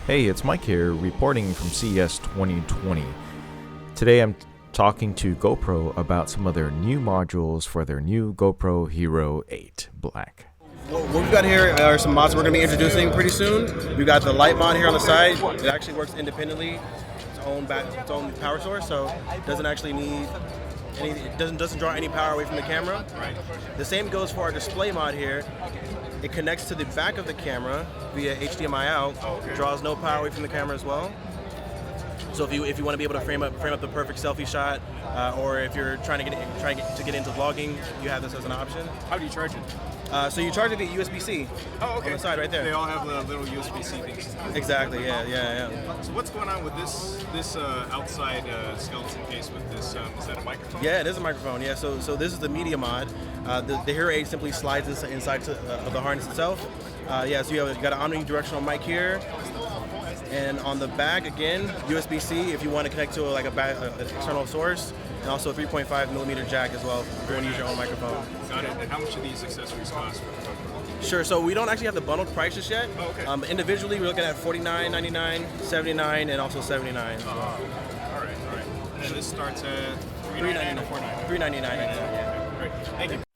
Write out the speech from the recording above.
Hey, it's Mike here, reporting from CES 2020. Today I'm talking to GoPro about some of their new modules for their new GoPro Hero 8 Black. What we've got here are some mods we're going to be introducing pretty soon. We've got the light mod here on the side. It actually works independently, its own power source, so it doesn't actually need it doesn't draw any power away from the camera. Right. The same goes for our display mod here. It connects to the back of the camera via HDMI out. Draws no power away from the camera as well. So if you want to be able to frame up the perfect selfie shot, or if you're trying to get into vlogging, you have this as an option. How do you charge it? So you charge it via USB-C. Oh, okay. On the side right there. They all have the little USB-C things. Exactly. Yeah. So what's going on with this outside skeleton case with this? Is that a microphone? Yeah, it is a microphone. Yeah. So this is the media mod. The Hero 8 simply slides inside of the harness itself. So you got an omnidirectional mic here. And on the back, again, USB-C if you want to connect to an external source, and also a 3.5 millimeter jack as well if you want to use your own microphone. Got it. And how much do these accessories cost? Sure. So we don't actually have the bundled prices yet. Oh, okay. Individually, we're looking at $49.99, $79, and also $79. All right. And this starts at $399 or $499? $399. Great. Thank you.